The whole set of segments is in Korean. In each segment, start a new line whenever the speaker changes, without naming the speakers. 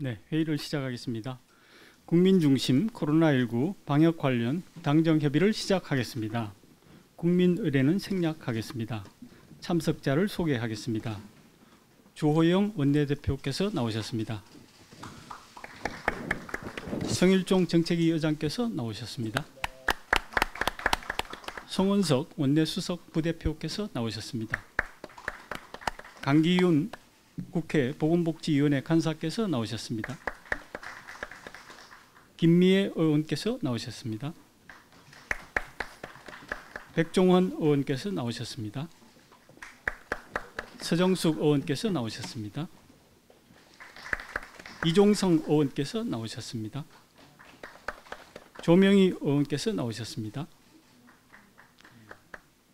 네, 회의를 시작하겠습니다. 국민중심 코로나19 방역 관련 당정협의를 시작하겠습니다. 국민의례는 생략하겠습니다. 참석자를 소개하겠습니다. 주호영 원내대표께서 나오셨습니다. 성일종 정책위 의장께서 나오셨습니다. 송원석 원내수석 부대표께서 나오셨습니다. 강기윤 국회 보건복지위원회 간사께서 나오셨습니다. 김미애 의원께서 나오셨습니다. 백종원 의원께서 나오셨습니다. 서정숙 의원께서 나오셨습니다. 이종성 의원께서 나오셨습니다. 조명희 의원께서 나오셨습니다.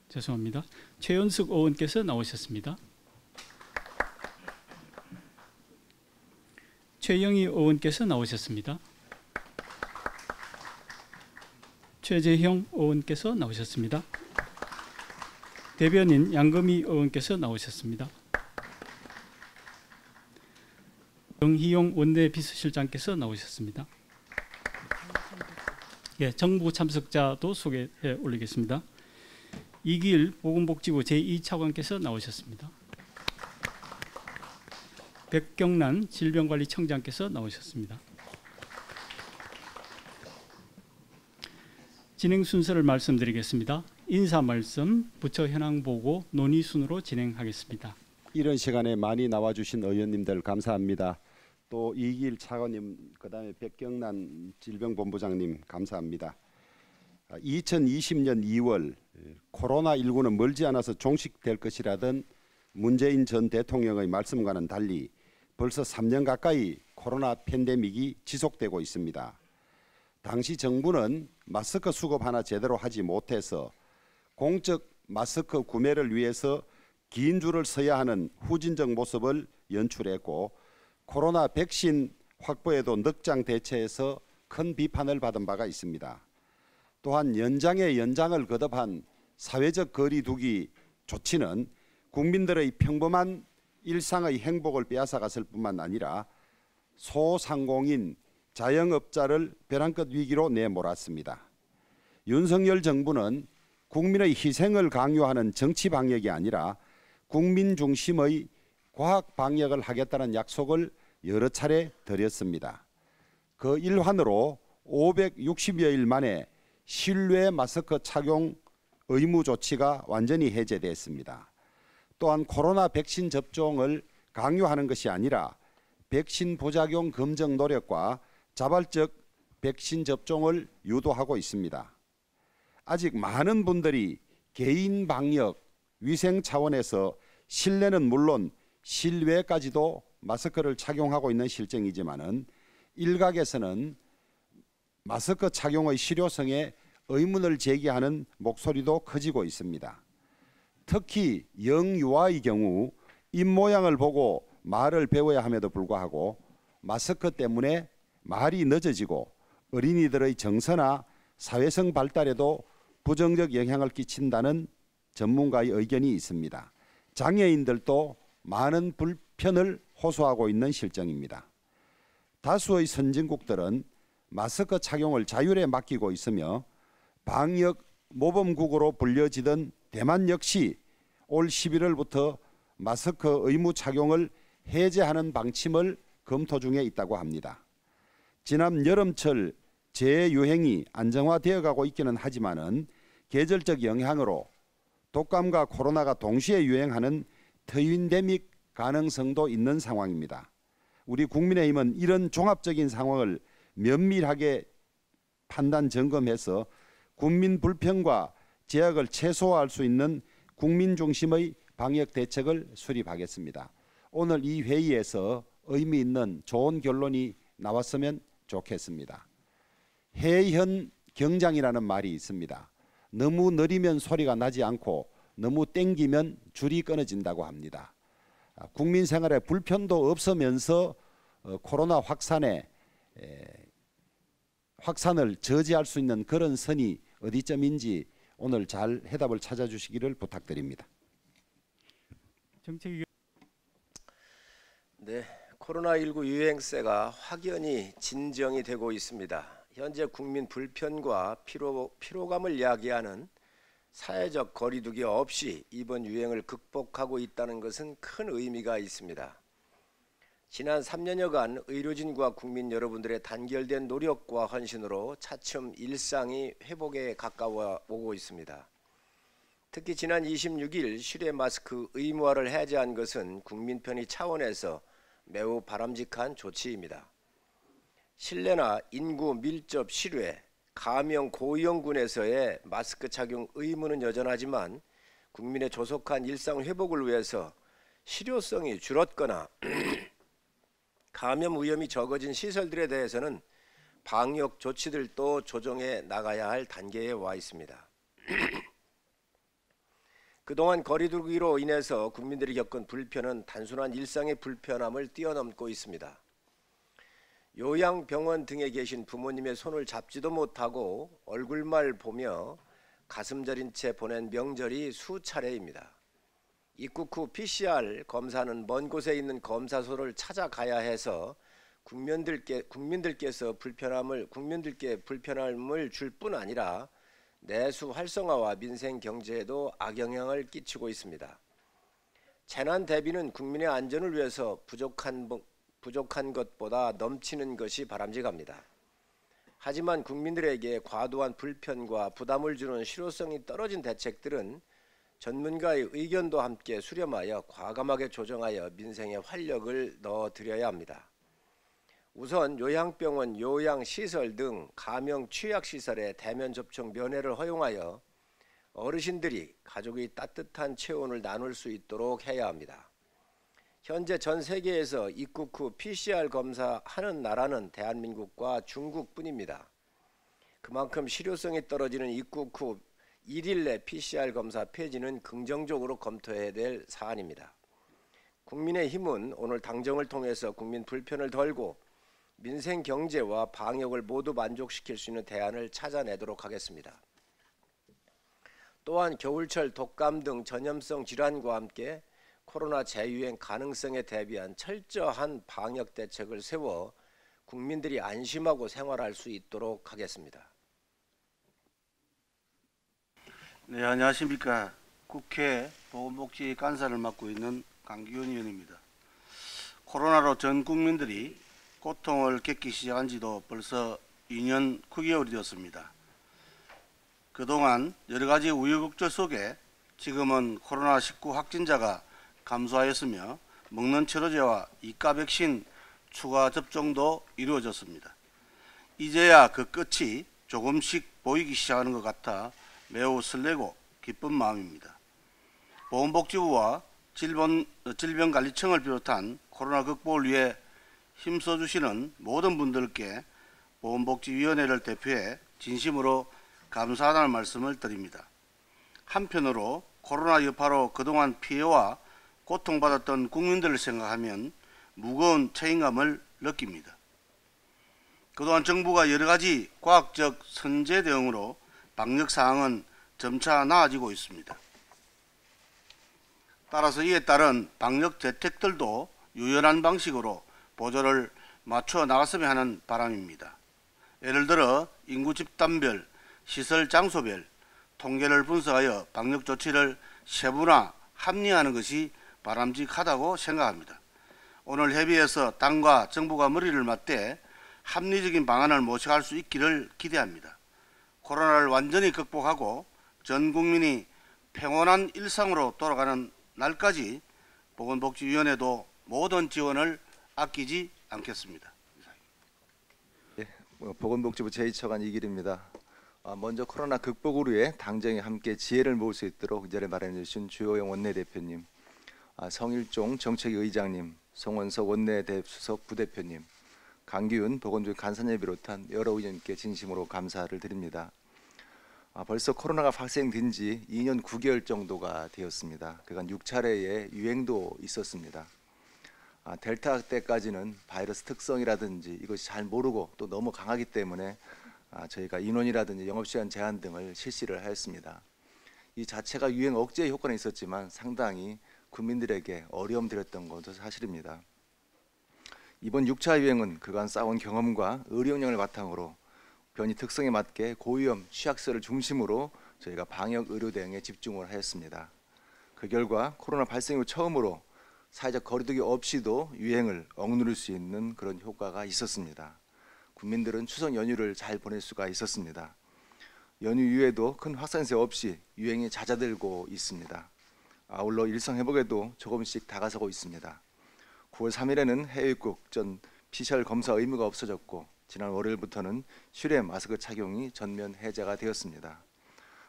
죄송합니다. 최연숙 의원께서 나오셨습니다. 최영희 의원께서 나오셨습니다. 최재형 의원께서 나오셨습니다. 대변인 양금희 의원께서 나오셨습니다. 정희용 원내비서실장께서 나오셨습니다. 예, 정부 참석자도 소개해 올리겠습니다. 이기일 보건복지부 제2차관께서 나오셨습니다. 백경란 질병관리청장께서 나오셨습니다. 진행 순서를 말씀드리겠습니다. 인사 말씀, 부처 현황 보고, 논의 순으로 진행하겠습니다.
이런 시간에 많이 나와주신 의원님들 감사합니다. 또 이기일 차관님, 그다음에 백경란 질병본부장님 감사합니다. 2020년 2월 코로나19는 멀지 않아서 종식될 것이라던 문재인 전 대통령의 말씀과는 달리 벌써 3년 가까이 코로나 팬데믹이 지속되고 있습니다. 당시 정부는 마스크 수급 하나 제대로 하지 못해서 공적 마스크 구매를 위해서 긴 줄을 서야 하는 후진적 모습을 연출했고, 코로나 백신 확보에도 넉장 대처해서 큰 비판을 받은 바가 있습니다. 또한 연장에 연장을 거듭한 사회적 거리 두기 조치는 국민들의 평범한 일상의 행복을 빼앗아갔을 뿐만 아니라 소상공인, 자영업자를 벼랑 끝 위기로 내몰았습니다. 윤석열 정부는 국민의 희생을 강요하는 정치 방역이 아니라 국민 중심의 과학 방역을 하겠다는 약속을 여러 차례 드렸습니다. 그 일환으로 560여일 만에 실외 마스크 착용 의무 조치가 완전히 해제됐습니다. 또한 코로나 백신 접종을 강요하는 것이 아니라 백신 부작용 검증 노력과 자발적 백신 접종을 유도하고 있습니다. 아직 많은 분들이 개인 방역, 위생 차원에서 실내는 물론 실외까지도 마스크를 착용하고 있는 실정이지만은 일각에서는 마스크 착용의 실효성에 의문을 제기하는 목소리도 커지고 있습니다. 특히 영유아의 경우 입모양을 보고 말을 배워야 함에도 불구하고 마스크 때문에 말이 늦어지고 어린이들의 정서나 사회성 발달에도 부정적 영향을 끼친다는 전문가의 의견이 있습니다. 장애인들도 많은 불편을 호소하고 있는 실정입니다. 다수의 선진국들은 마스크 착용을 자율에 맡기고 있으며 방역 모범국으로 불려지던 대만 역시 올 11월부터 마스크 의무 착용을 해제하는 방침을 검토 중에 있다고 합니다. 지난 여름철 재유행이 안정화되어 가고 있기는 하지만은 계절적 영향으로 독감과 코로나가 동시에 유행하는 트윈데믹 가능성도 있는 상황입니다. 우리 국민의힘은 이런 종합적인 상황을 면밀하게 판단 점검해서 국민 불편과 제약을 최소화할 수 있는 국민 중심의 방역 대책을 수립하겠습니다. 오늘 이 회의에서 의미 있는 좋은 결론이 나왔으면 좋겠습니다. 해현 경장이라는 말이 있습니다. 너무 느리면 소리가 나지 않고 너무 땡기면 줄이 끊어진다고 합니다. 국민 생활에 불편도 없으면서 코로나 확산을 저지할 수 있는 그런 선이 어디쯤인지 오늘 잘 해답을 찾아주시기를 부탁드립니다.
정책위
네, 코로나19 유행세가 확연히 진정이 되고 있습니다. 현재 국민 불편과 피로감을 야기하는 사회적 거리두기 없이 이번 유행을 극복하고 있다는 것은 큰 의미가 있습니다. 지난 3년여간 의료진과 국민 여러분들의 단결된 노력과 헌신으로 차츰 일상이 회복에 가까워 오고 있습니다. 특히 지난 26일 실외 마스크 의무화를 해제한 것은 국민 편의 차원에서 매우 바람직한 조치입니다. 실내나 인구 밀접 실외, 가명 고위험군에서의 마스크 착용 의무는 여전하지만 국민의 조속한 일상 회복을 위해서 실효성이 줄었거나 감염 위험이 적어진 시설들에 대해서는 방역 조치들도 조정해 나가야 할 단계에 와 있습니다. 그동안 거리두기로 인해서 국민들이 겪은 불편은 단순한 일상의 불편함을 뛰어넘고 있습니다. 요양병원 등에 계신 부모님의 손을 잡지도 못하고 얼굴만 보며 가슴 저린 채 보낸 명절이 수차례입니다. 입국 후 PCR 검사는 먼 곳에 있는 검사소를 찾아가야 해서 국민들께 불편함을 줄 뿐 아니라 내수 활성화와 민생 경제에도 악영향을 끼치고 있습니다. 재난 대비는 국민의 안전을 위해서 부족한 것보다 넘치는 것이 바람직합니다. 하지만 국민들에게 과도한 불편과 부담을 주는 실효성이 떨어진 대책들은 전문가의 의견도 함께 수렴하여 과감하게 조정하여 민생에 활력을 넣어드려야 합니다. 우선 요양병원, 요양시설 등 가명 취약시설의 대면 접촉 면회를 허용하여 어르신들이 가족의 따뜻한 체온을 나눌 수 있도록 해야 합니다. 현재 전 세계에서 입국 후 PCR 검사하는 나라는 대한민국과 중국뿐입니다. 그만큼 실효성이 떨어지는 입국 후 1일 내 PCR 검사 폐지는 긍정적으로 검토해야 될 사안입니다. 국민의힘은 오늘 당정을 통해서 국민 불편을 덜고 민생 경제와 방역을 모두 만족시킬 수 있는 대안을 찾아내도록 하겠습니다. 또한 겨울철 독감 등 전염성 질환과 함께 코로나 재유행 가능성에 대비한 철저한 방역 대책을 세워 국민들이 안심하고 생활할 수 있도록 하겠습니다.
네, 안녕하십니까. 국회 보건복지 간사를 맡고 있는 강기훈 의원입니다. 코로나로 전 국민들이 고통을 겪기 시작한 지도 벌써 2년 9개월이 되었습니다. 그동안 여러 가지 우여곡절 속에 지금은 코로나19 확진자가 감소하였으며 먹는 치료제와 이가 백신 추가 접종도 이루어졌습니다. 이제야 그 끝이 조금씩 보이기 시작하는 것 같아 매우 설레고 기쁜 마음입니다. 보건복지부와 질병관리청을 비롯한 코로나 극복을 위해 힘써주시는 모든 분들께 보건복지위원회를 대표해 진심으로 감사하다는 말씀을 드립니다. 한편으로 코로나 여파로 그동안 피해와 고통받았던 국민들을 생각하면 무거운 책임감을 느낍니다. 그동안 정부가 여러 가지 과학적 선제 대응으로 방역 상황은 점차 나아지고 있습니다. 따라서 이에 따른 방역 대책들도 유연한 방식으로 보조를 맞춰 나갔으면 하는 바람입니다. 예를 들어 인구 집단별, 시설 장소별 통계를 분석하여 방역 조치를 세분화 합리화하는 것이 바람직하다고 생각합니다. 오늘 협의에서 당과 정부가 머리를 맞대 합리적인 방안을 모색할 수 있기를 기대합니다. 코로나를 완전히 극복하고 전 국민이 평온한 일상으로 돌아가는 날까지 보건복지위원회도 모든 지원을 아끼지 않겠습니다.
예, 보건복지부 제2차관 이길입니다. 먼저 코로나 극복을 위해 당정이 함께 지혜를 모을 수 있도록 이 자리에 마련해 주신 주호영 원내대표님, 성일종 정책위 의장님, 송원석 원내대수석 부대표님, 강기훈 보건복지 간사님 비롯한 여러 의원님께 진심으로 감사를 드립니다. 벌써 코로나가 발생된 지 2년 9개월 정도가 되었습니다. 그간 6차례의 유행도 있었습니다. 델타 때까지는 바이러스 특성이라든지 이것이 잘 모르고 또 너무 강하기 때문에 저희가 인원이라든지 영업시간 제한 등을 실시를 하였습니다. 이 자체가 유행 억제 효과는 있었지만 상당히 국민들에게 어려움 드렸던 것도 사실입니다. 이번 6차 유행은 그간 쌓아온 경험과 의료 역량을 바탕으로 변이 특성에 맞게 고위험 취약시설을 중심으로 저희가 방역 의료 대응에 집중을 하였습니다. 그 결과 코로나 발생 후 처음으로 사회적 거리두기 없이도 유행을 억누를 수 있는 그런 효과가 있었습니다. 국민들은 추석 연휴를 잘 보낼 수가 있었습니다. 연휴 이후에도 큰 확산세 없이 유행이 잦아들고 있습니다. 아울러 일상 회복에도 조금씩 다가서고 있습니다. 9월 3일에는 해외 입국 전 PCR 검사 의무가 없어졌고 지난 월요일부터는 실외 마스크 착용이 전면 해제가 되었습니다.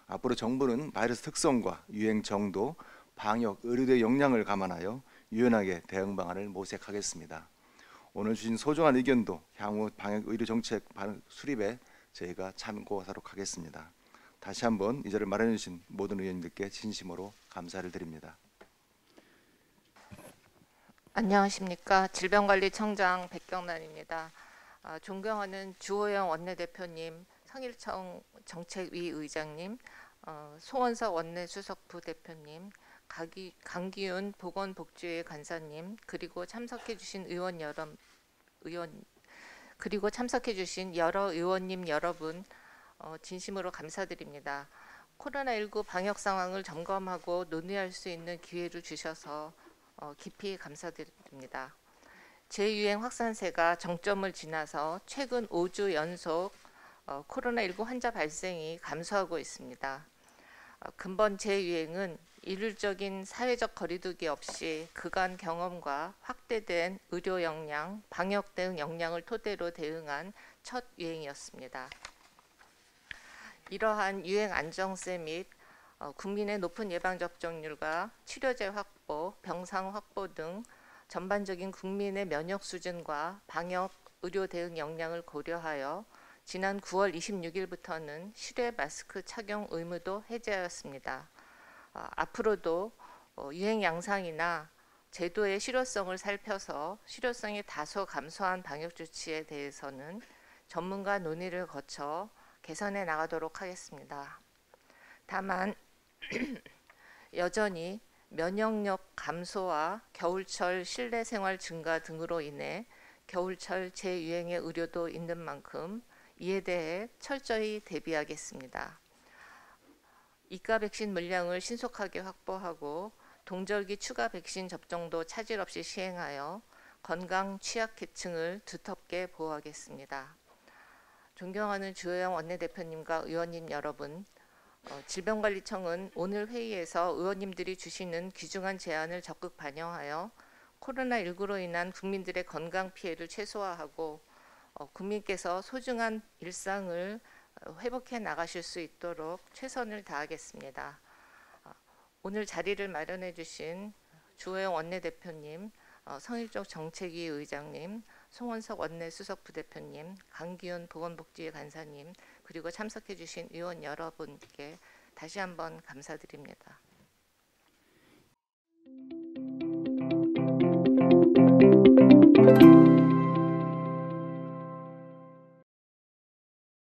앞으로 정부는 바이러스 특성과 유행 정도, 방역 의료대 역량을 감안하여 유연하게 대응 방안을 모색하겠습니다. 오늘 주신 소중한 의견도 향후 방역 의료 정책 수립에 저희가 참고하도록 하겠습니다. 다시 한번 이 자리를 마련해 주신 모든 의원님들께 진심으로 감사를 드립니다.
안녕하십니까. 질병관리청장 백경란입니다. 존경하는 주호영 원내대표님, 성일청 정책위 의장님, 송원석 원내수석부 대표님, 강기훈 보건복지위 간사님, 그리고 참석해 주신 여러 의원님 여러분, 진심으로 감사드립니다. 코로나19 방역 상황을 점검하고 논의할 수 있는 기회를 주셔서 깊이 감사드립니다. 재유행 확산세가 정점을 지나서 최근 5주 연속 코로나19 환자 발생이 감소하고 있습니다. 근본 재유행은 일률적인 사회적 거리두기 없이 그간 경험과 확대된 의료 역량, 방역 대응 역량을 토대로 대응한 첫 유행이었습니다. 이러한 유행 안정세 및 국민의 높은 예방접종률과 치료제 확보, 병상 확보 등 전반적인 국민의 면역 수준과 방역 의료 대응 역량을 고려하여 지난 9월 26일부터는 실외 마스크 착용 의무도 해제하였습니다. 앞으로도 유행 양상이나 제도의 실효성을 살펴서 실효성이 다소 감소한 방역 조치에 대해서는 전문가 논의를 거쳐 개선해 나가도록 하겠습니다. 다만 여전히 면역력 감소와 겨울철 실내 생활 증가 등으로 인해 겨울철 재유행의 우려도 있는 만큼 이에 대해 철저히 대비하겠습니다. 이가 백신 물량을 신속하게 확보하고 동절기 추가 백신 접종도 차질 없이 시행하여 건강 취약계층을 두텁게 보호하겠습니다. 존경하는 주호영 원내대표님과 의원님 여러분, 질병관리청은 오늘 회의에서 의원님들이 주시는 귀중한 제안을 적극 반영하여 코로나19로 인한 국민들의 건강 피해를 최소화하고 국민께서 소중한 일상을 회복해 나가실 수 있도록 최선을 다하겠습니다. 오늘 자리를 마련해 주신 주호영 원내대표님, 성일종 정책위 의장님, 송원석 원내수석부대표님, 강기훈 보건복지위 간사님, 그리고 참석해 주신 의원 여러분께 다시 한번 감사드립니다.